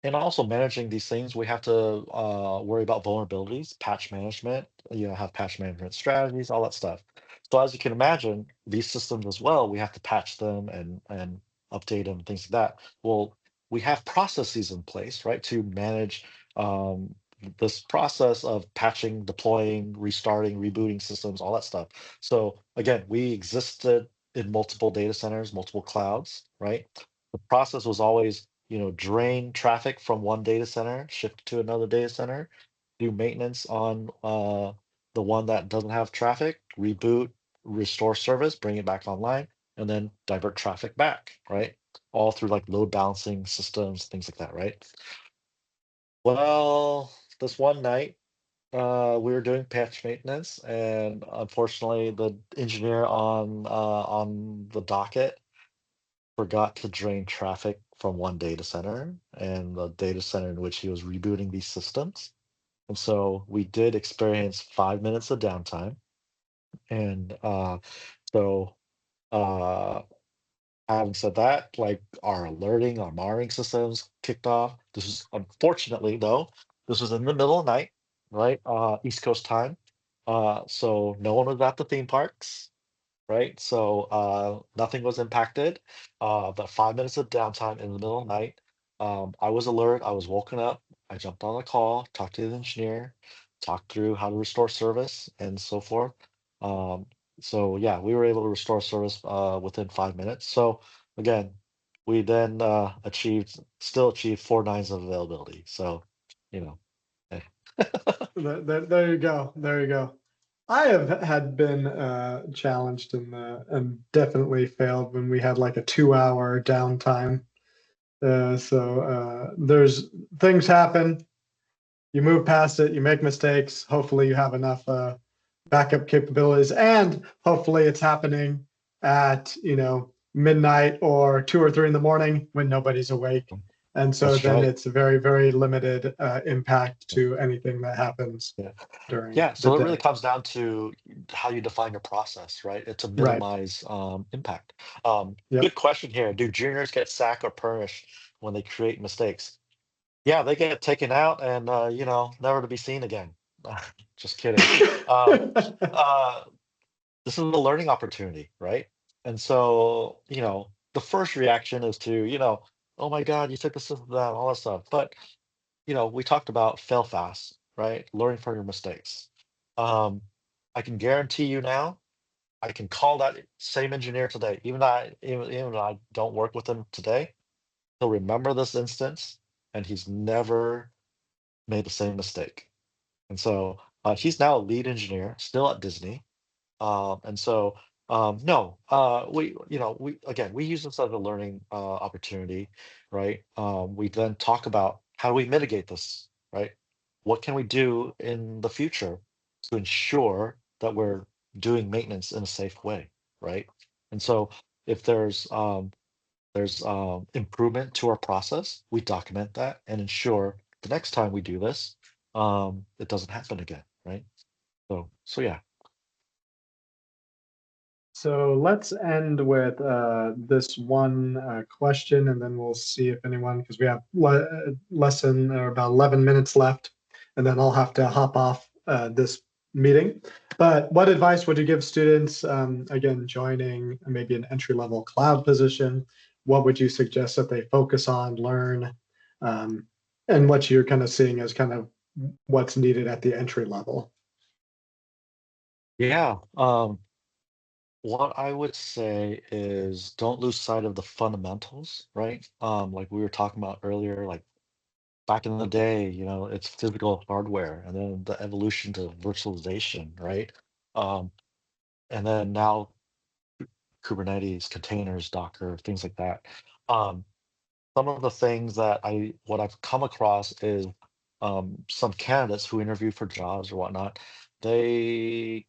and also managing these things, we have to worry about vulnerabilities, patch management, have patch management strategies, all that stuff. So as you can imagine, these systems as well, we have to patch them and update them, things like that. Well, we have processes in place, right, to manage um, this process of patching, deploying, restarting, rebooting systems, all that stuff. So again, we existed in multiple data centers, multiple clouds, right? The process was always drain traffic from one data center, shift it to another data center, do maintenance on the one that doesn't have traffic, reboot, restore service, bring it back online, and then divert traffic back, right? All through like load balancing systems, things like that, right? Well, this one night, we were doing patch maintenance, and unfortunately, the engineer on the docket forgot to drain traffic from one data center and the data center in which he was rebooting these systems. And so we did experience 5 minutes of downtime. And so, uh, having said that, like our alerting, our monitoring systems kicked off. This is unfortunately, though, this was in the middle of the night, right? East Coast time. So no one was at the theme parks, right? So nothing was impacted. The 5 minutes of downtime in the middle of the night. I was alert. I was woken up. I jumped on a call, talked to the engineer, talked through how to restore service and so forth. Um, so yeah, we were able to restore service within 5 minutes. So again, we then still achieved 4 nines of availability. So, you know, eh. there you go. There you go. I have had been challenged and definitely failed when we had like a 2 hour downtime. There's things happen. You move past it. You make mistakes. Hopefully, you have enough backup capabilities, and hopefully, it's happening at midnight or 2 or 3 in the morning when nobody's awake. And so That's then right. it's very, very limited impact to anything that happens Yeah. during Yeah, the so it really day. comes down to how you define your process, right? It's to Right. minimize impact. Yep. Good question here. Do juniors get sacked or punished when they create mistakes? Yeah, they get taken out and never to be seen again. Just kidding. Um, uh, this is a learning opportunity, right? And so, the first reaction is to, oh my God, you took the system down, all that stuff. But we talked about fail fast, right? Learning from your mistakes. Um, I can guarantee you now, I can call that same engineer today, even though I don't work with him today, he'll remember this instance and he's never made the same mistake. And so he's now a lead engineer, still at Disney. And so, no, we use this as a learning opportunity, right? We then talk about how do we mitigate this, right? What can we do in the future to ensure that we're doing maintenance in a safe way, right? And so, if there's improvement to our process, we document that and ensure the next time we do this, it doesn't happen again, right? So yeah. So let's end with this one question, and then we'll see if anyone, because we have less than or about 11 minutes left, and then I'll have to hop off this meeting. But what advice would you give students, again, joining maybe an entry-level cloud position? What would you suggest that they focus on, learn, um, and what you're kind of seeing as kind of what's needed at the entry level? Yeah. What I would say is don't lose sight of the fundamentals, right? Like we were talking about earlier, like back in the day, it's physical hardware and then the evolution to virtualization, right? Um, and then now Kubernetes, containers, Docker, things like that. Um, some of the things that what I've come across is some candidates who interview for jobs or whatnot, they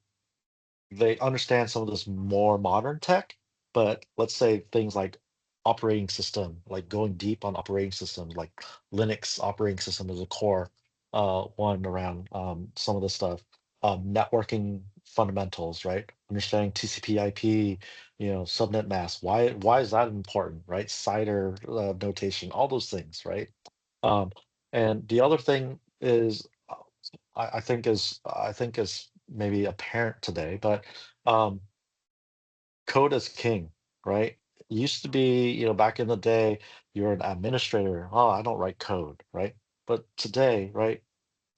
they understand some of this more modern tech, but let's say things like operating system, like going deep on operating systems, like Linux operating system is a core one around some of the stuff. Networking fundamentals, right? Understanding TCP/IP, subnet mask. Why is that important, right? CIDR notation, all those things, right? Um, and the other thing is, I think is maybe apparent today, but um, code is king, right? It used to be, back in the day, you're an administrator. Oh, I don't write code, right? But today, right,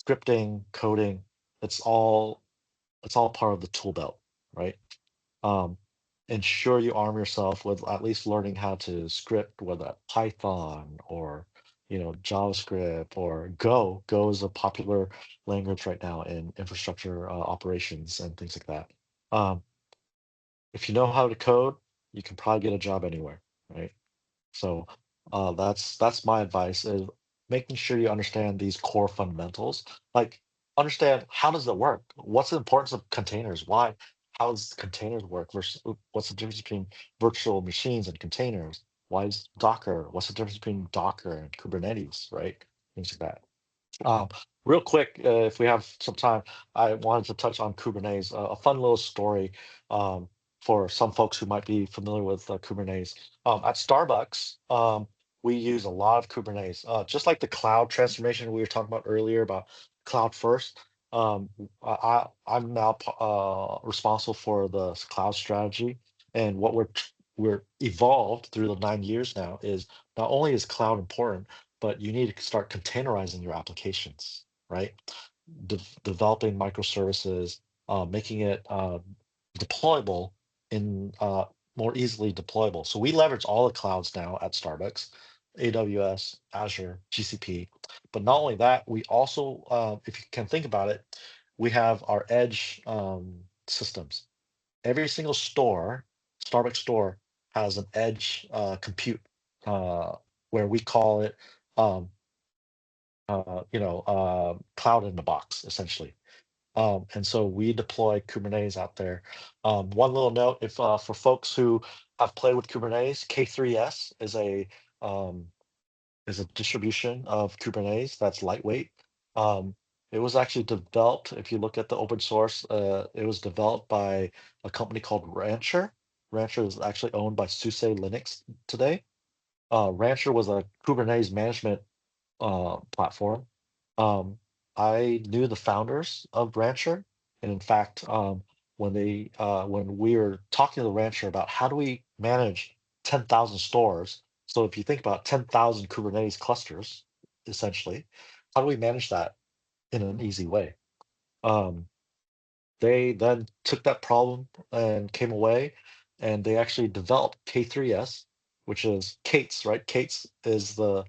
scripting, coding, it's all it's all part of the tool belt, right? Um, ensure you arm yourself with at least learning how to script, whether Python or JavaScript or Go. Go is a popular language right now in infrastructure operations and things like that. Um, if you know how to code, you can probably get a job anywhere, right? So that's my advice is making sure you understand these core fundamentals. Like understand how does it work? What's the importance of containers? Why? How does containers work versus what's the difference between virtual machines and containers? Why is Docker? What's the difference between Docker and Kubernetes, right? Things like that. Um, real quick, if we have some time, I wanted to touch on Kubernetes, a fun little story for some folks who might be familiar with Kubernetes. At Starbucks, we use a lot of Kubernetes, just like the cloud transformation we were talking about earlier about cloud first. I'm now responsible for the cloud strategy, and what we're evolved through the 9 years now is not only is cloud important, but you need to start containerizing your applications, right? Developing microservices, making it deployable in more easily deployable. So we leverage all the clouds now at Starbucks, AWS, Azure, GCP. But not only that, we also, if you can think about it, we have our edge systems. Every single store, Starbucks store, has an edge compute where we call it um, cloud in the box, essentially. And so we deploy Kubernetes out there. One little note, if for folks who have played with Kubernetes, K3s um, is a distribution of Kubernetes that's lightweight. Um, it was actually developed, if you look at the open source, it was developed by a company called Rancher. Rancher is actually owned by SUSE Linux today. Rancher was a Kubernetes management platform. Um, I knew the founders of Rancher, and in fact, when we were talking to the Rancher about how do we manage 10,000 stores, so if you think about 10,000 Kubernetes clusters, essentially, how do we manage that in an easy way? Um, they then took that problem and came away, and they actually developed K3s, which is Kates, right? Kates is the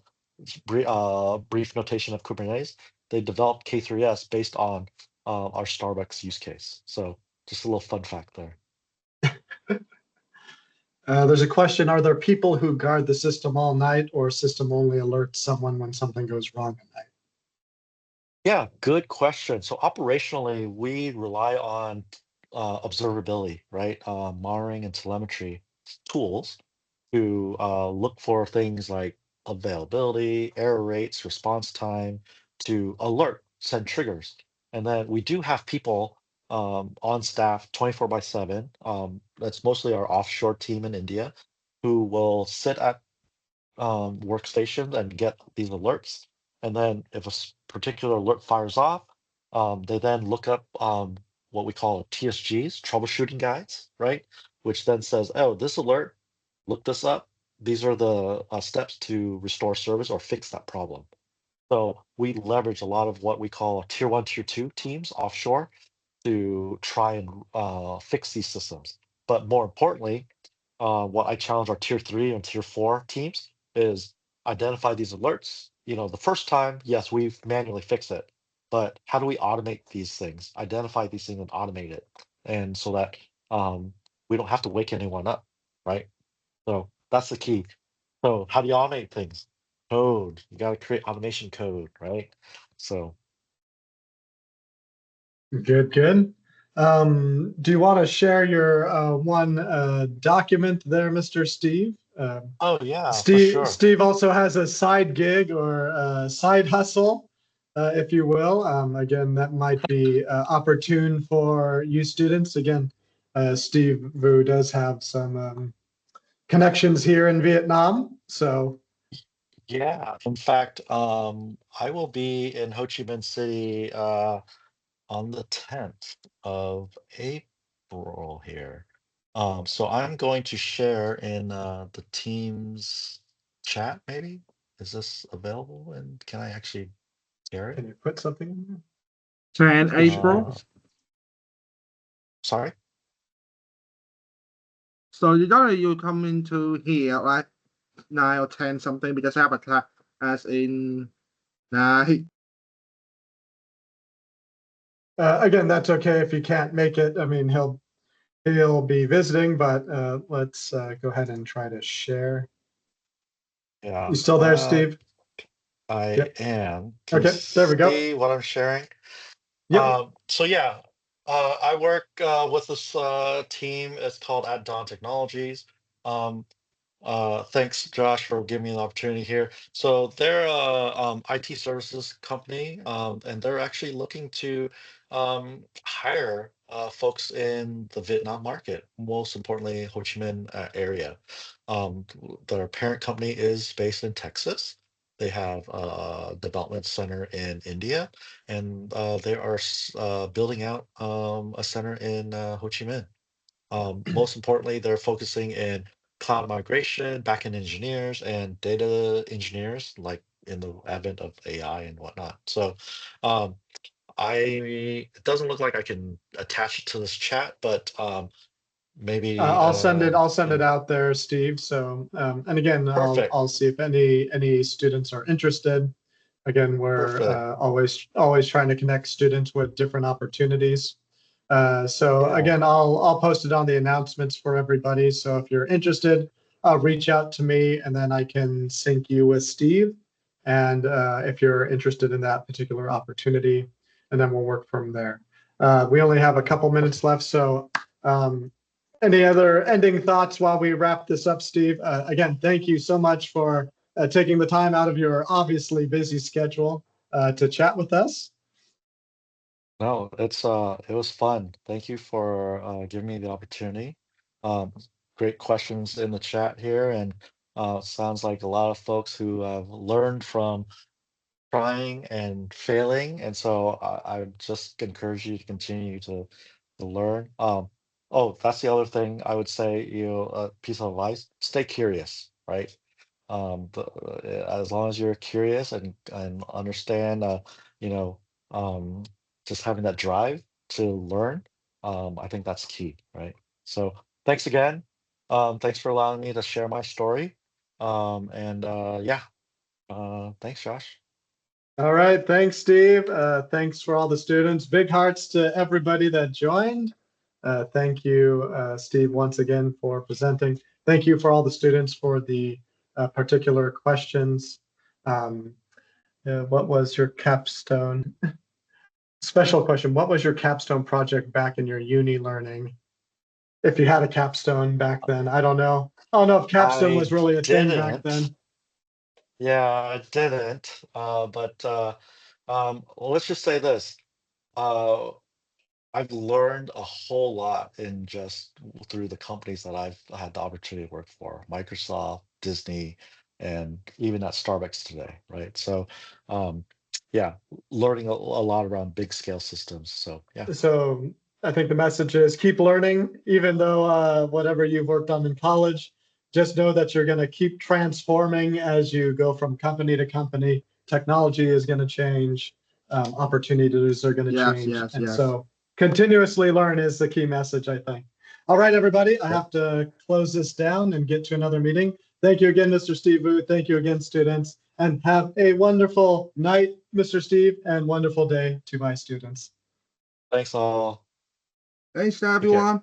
brief notation of Kubernetes. They developed K3s based on our Starbucks use case. So just a little fun fact there. There's a question, are there people who guard the system all night or system only alerts someone when something goes wrong at night? Yeah, good question. So operationally, we rely on observability, right? Monitoring and telemetry tools to look for things like availability, error rates, response time, to alert, send triggers. And then we do have people on staff 24 by 7. That's mostly our offshore team in India who will sit at workstations and get these alerts. And then if a particular alert fires off, they then look up what we call TSGs, troubleshooting guides, right? Which then says, oh, this alert, look this up. These are the steps to restore service or fix that problem. So we leverage a lot of what we call tier one, tier two teams offshore to try and fix these systems. But more importantly, what I challenge our tier three and tier four teams is identify these alerts. The first time, yes, we've manually fixed it, but how do we automate these things, identify these things and automate it? And so that we don't have to wake anyone up, right? So that's the key. So how do you automate things? Code. You got to create automation code, right? So Good, good. Do you want to share your one document there, Mr. Steve? Oh yeah, for Steve, sure. Steve also has a side gig or a side hustle, if you will. Again, that might be opportune for you students. Again, Steve Vu does have some connections here in Vietnam. So, Yeah. In fact, I will be in Ho Chi Minh City on the 10th of April here. So I'm going to share in the Teams chat, maybe. Is this available? And can I actually share it? can you put something in there? 10 It should be. April. Sorry? So you come into here like 9 or 10 something because I have a class as in 9. Again, that's okay if you can't make it. I mean, he'll be visiting, but let's go ahead and try to share. Yeah. You still there, Steve? I Yep. am. Can you Okay, there we go. see what I'm sharing? Yep. So yeah, I work with this team. It's called At Dawn Technologies. Um, Thanks, Josh, for giving me the opportunity here. So they're a IT services company, and they're actually looking to hire folks in the Vietnam market, most importantly, Ho Chi Minh area. Their parent company is based in Texas. They have a development center in India, and they are building out a center in Ho Chi Minh. Most importantly, they're focusing in cloud migration, backend engineers, and data engineers, like in the advent of AI and whatnot. So, um, it doesn't look like I can attach it to this chat, but maybe I'll send yeah, it out there, Steve. So, and again, perfect, I'll see if any students are interested. Again, we're perfect, always trying to connect students with different opportunities. So yeah, again, I'll post it on the announcements for everybody. So if you're interested, reach out to me, and then I can sync you with Steve. And if you're interested in that particular opportunity, and then we'll work from there. We only have a couple minutes left, so any other ending thoughts while we wrap this up, Steve? Again, thank you so much for taking the time out of your obviously busy schedule to chat with us. no, it was fun. Thank you for giving me the opportunity. Um, Great questions in the chat here, and sounds like a lot of folks who have learned from trying and failing, and so I would just encourage you to continue to learn. Oh, that's the other thing I would say, a piece of advice, stay curious, right? As long as you're curious and understand, you know, um, just having that drive to learn, I think that's key, right? So thanks again. Thanks for allowing me to share my story. And yeah, thanks, Josh. All right, thanks, Steve. Thanks for all the students. Big hearts to everybody that joined. Thank you, Steve, once again for presenting. Thank you for all the students for the particular questions. Um, what was your capstone? Special question. What was your capstone project back in your uni learning? If you had a capstone back then, I don't know. I don't know if capstone I was really a thing back didn't. then. Yeah, I didn't. But well, let's just say this. Uh, I've learned a whole lot in just through the companies that I've had the opportunity to work for, Microsoft, Disney, and even at Starbucks today, right? So, um, yeah, learning a lot around big scale systems. So, yeah, So I think the message is keep learning, even though whatever you've worked on in college, just know that you're going to keep transforming as you go from company to company. Technology is going to change, opportunities are going to Yes, change. yes, And yes. so continuously learn is the key message, I think. All right, everybody, I yep. have to close this down and get to another meeting. Thank you again, Mr. Steve Wu. Thank you again, students. And have a wonderful night, Mr. Steve, and wonderful day to my students. Thanks all. Thanks, Take care. everyone.